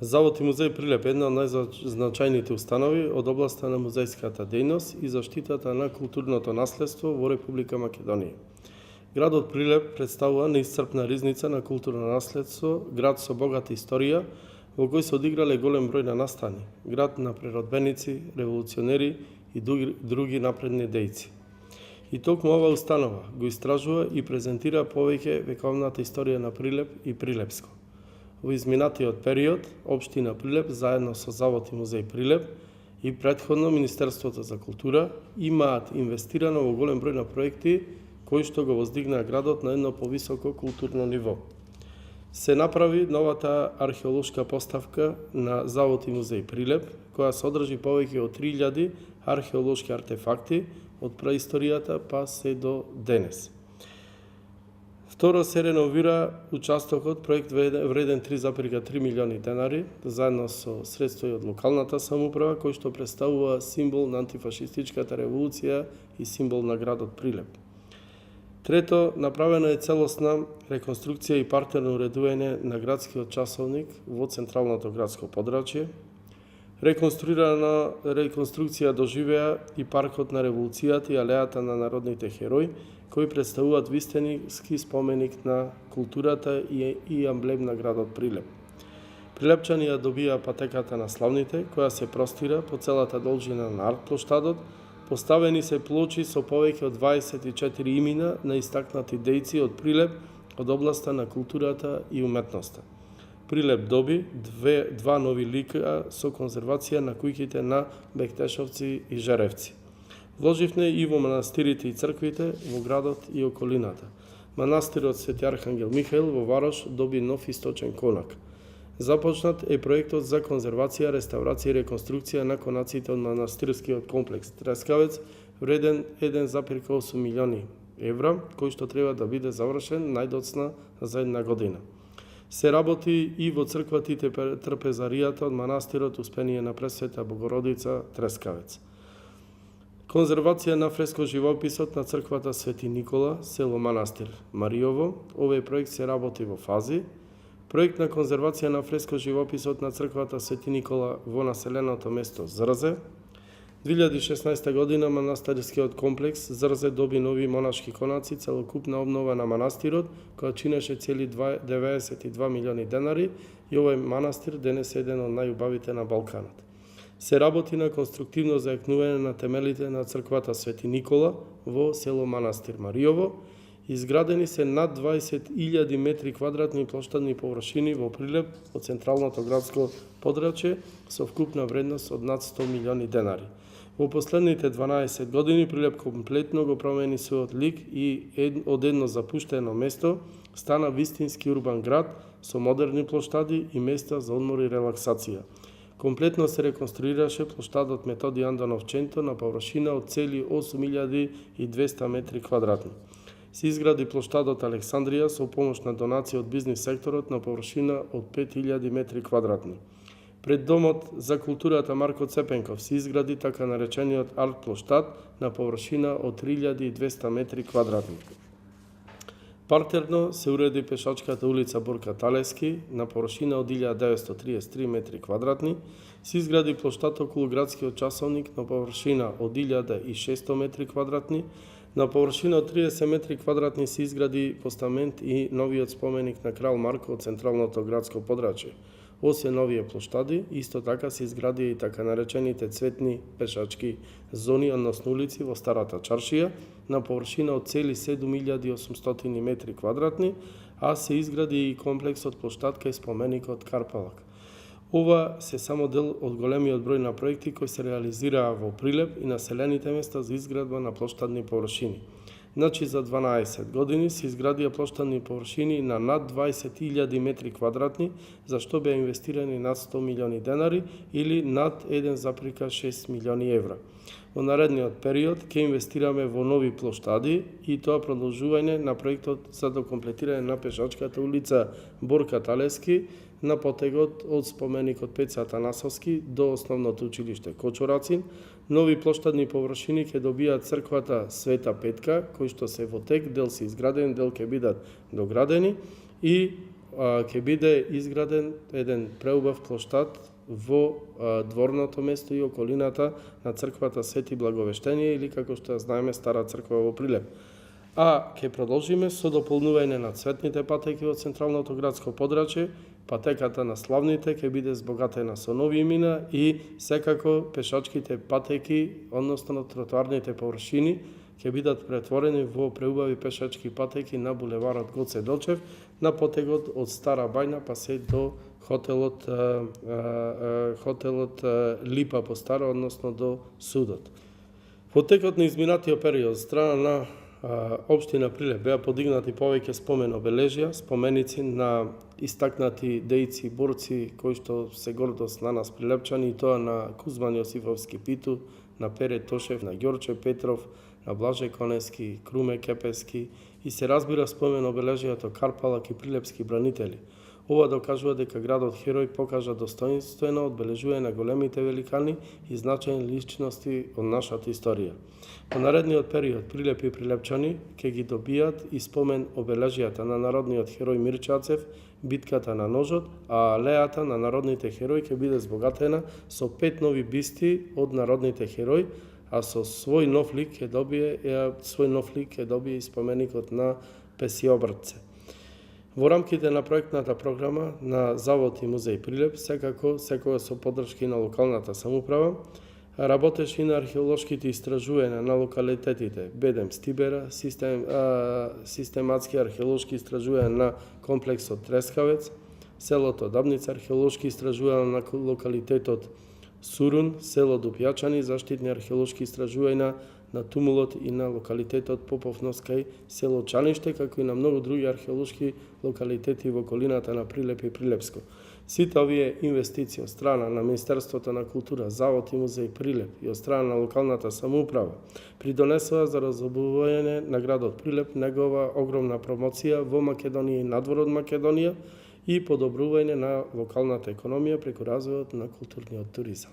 Завод и музеј Прилеп е една од најзначајните установи од областа на музејската дејност и заштитата на културното наследство во Република Македонија. Градот Прилеп представува неисцрпна ризница на културно наследство, град со богата историја, во кој се одиграле голем број на настани, град на преродбеници, револуционери и други напредни дејци. И токму ова установа го истражува и презентира повеќе вековната историја на Прилеп и Прилепско. Во изминатиот период, Општина Прилеп, заедно со Завод и музеј Прилеп и претходно Министерството за култура, имаат инвестирано во голем број на проекти кои што го воздигнаа градот на едно повисоко културно ниво. Се направи новата археолошка поставка на Завод и музеј Прилеп, која содржи повеќе од 3000 археолошки артефакти од праисторијата па се до денес. Второ, се реновира участокот, проект вреден 3,3 милиони денари, заедно со средства од локалната самоуправа, кој што представува символ на антифашистичката револуција и символ на градот Прилеп. Трето, направена е целосна реконструкција и партерно уредување на градскиот часовник во централното градско подрачје. Реконструкција доживеа и паркот на револуцијата и алејата на народните херои, кои представуваат вистински споменик на културата и амблем на градот Прилеп. Прилепчани ја добија патеката на славните, која се простира по целата должина на арт-плоштадот. Поставени се плочи со повеќе од 24 имена на истакнати дејци од Прилеп, од областа на културата и уметноста. Прилеп доби два нови лика со конзервација на куќите на Бектешовци и Жеревци. Вложивме и во манастирите и црквите во градот и околината. Манастирот Свети Архангел Михаил во Варош доби нов источен конак. Започнат е проектот за конзервација, реставрација и реконструкција на конаците од манастирскиот комплекс Трескавец, вреден 1,8 милиони евра, кој што треба да биде завршен најдоцна за една година. Се работи и во црквата и трпезаријата од манастирот Успение на Пресвета Богородица Трескавец. Конзервација на фреско живописот на црквата Свети Никола, село Манастир Мариово. Овој проект се работи во фази. Проект на конзервација на фреско живописот на црквата Свети Никола во населеното место Зрзе. 2016 година манастирскиот комплекс Зрзе доби нови монашки конаци, целокупна обнова на манастирот, која чинеше цели 92 милиони денари и овој манастир денес е еден од најубавите на Балканот. Се работи на конструктивно зајакнување на темелите на црквата Свети Никола во село Манастир Мариово. Изградени се над 20.000 метри квадратни плоштадни површини во Прилеп од централното градско подрачје со вкупна вредност од над 100 милиони денари. Во последните 12 години Прилеп комплетно го промени својот лик и од едно запуштено место стана вистински урбан град со модерни плоштади и места за одмор и релаксација. Комплетно се реконструираше плоштадот Методи Андонов Ченто на површина од цели 8200 метри квадратни. Се изгради плоштадот Александрија со помош на донација од бизнис секторот на површина од 5000 метри квадратни. Пред домот за културата Марко Цепенков се изгради така наречениот арт плоштад на површина од 3200 метри квадратни. Партерно се уреди пешачката улица Борка Талески на површина од 1933 метри квадратни. Се изгради плоштад околу градскиот часовник на површина од 1600 метри квадратни. На површина од 30 метри квадратни се изгради постамент и новиот споменик на крал Марко од централното градско подрачје. Освен новие плоштади, исто така се изградија и така наречените цветни пешачки зони, односно улици во Старата Чаршија, на површина од цели 7800 метри квадратни, а се изгради и комплексот плоштадка и споменикот Карпалак. Ова се само дел од големиот број на проекти кои се реализираа во Прилеп и населените места за изградба на плоштадни површини. Значи за 12 години се изградија плоштадни површини на над 20.000 метри квадратни, за што беа инвестирани над 100 милиони денари или над 1,6 милиони евра. Во наредниот период ќе инвестираме во нови плоштади и тоа продолжување на проектот за докомплетирање на пешачката улица Борка Талески на потегот од споменикот Пеце Атанасовски до основното училиште Кочорацин. Нови плоштадни површини ќе добијат црквата Света Петка, кои што се во тек, дел се изградени, дел ќе бидат доградени, и ќе биде изграден еден преубав плоштад во дворното место и околината на црквата Свети Благовештение или како што ја знаеме Стара црква во Прилеп. А ќе продолжиме со дополнување на цветните патеки во централното градско подрачје. Патеката на славните ќе биде збогатена со нови имена и секако пешачките патеки, односно тротоарните површини, ќе бидат претворени во преубави пешачки патеки на булеварот Гоце Делчев, на потегот од Стара Бајна па се до хотелот Липа по Старо, односно до судот. Во текот на изминатиот период, страна на Општина Прилеп беа подигнати повеќе спомен обележја, споменици на истакнати дејци, борци кои што се гордост на нас прилепчани, и тоа на Кузман Јосифовски Питу, на Пере Тошев, на Ѓорче Петров, на Блаже Конески, Круме Кепески и се разбира спомен обележјето Карпалак и прилепски бранители. Ова докажува дека градот Херој покажа достоинствено одбележување на големите великани и значајни личности од нашата историја. Во наредниот период Прилеп и прилепчани ќе ги добијат и спомен обележјата на народниот херој Мирчацев, битката на ножот, а алејата на народните херои ќе биде збогатена со 5 нови бисти од народните херои, а со свој нов лик ќе добие и споменикот на Песиобртце. Во рамките на проектната програма на Завод и музеј Прилеп, секогаш со поддршка на локалната самоуправа, работеше и на археолошките истражувања на локалитетите Бедем Стибера, систематски археолошки истражувања на комплексот Трескавец, селото Дабница, археолошки истражувања на локалитетот Сурун, село Дупјачани, заштитни археолошки истражувања на тумулот и на локалитетот Поповноска, село Чаниште, како и на многу други археолошки локалитети во околината на Прилеп и Прилепско. Сите овие инвестиции од страна на Министерството на култура, Завод и музеј Прилеп и од страна на локалната самоуправа придонесува за разобување на градот Прилеп, негова огромна промоција во Македонија и надвор од Македонија и подобрување на локалната економија преку развојот на културниот туризам.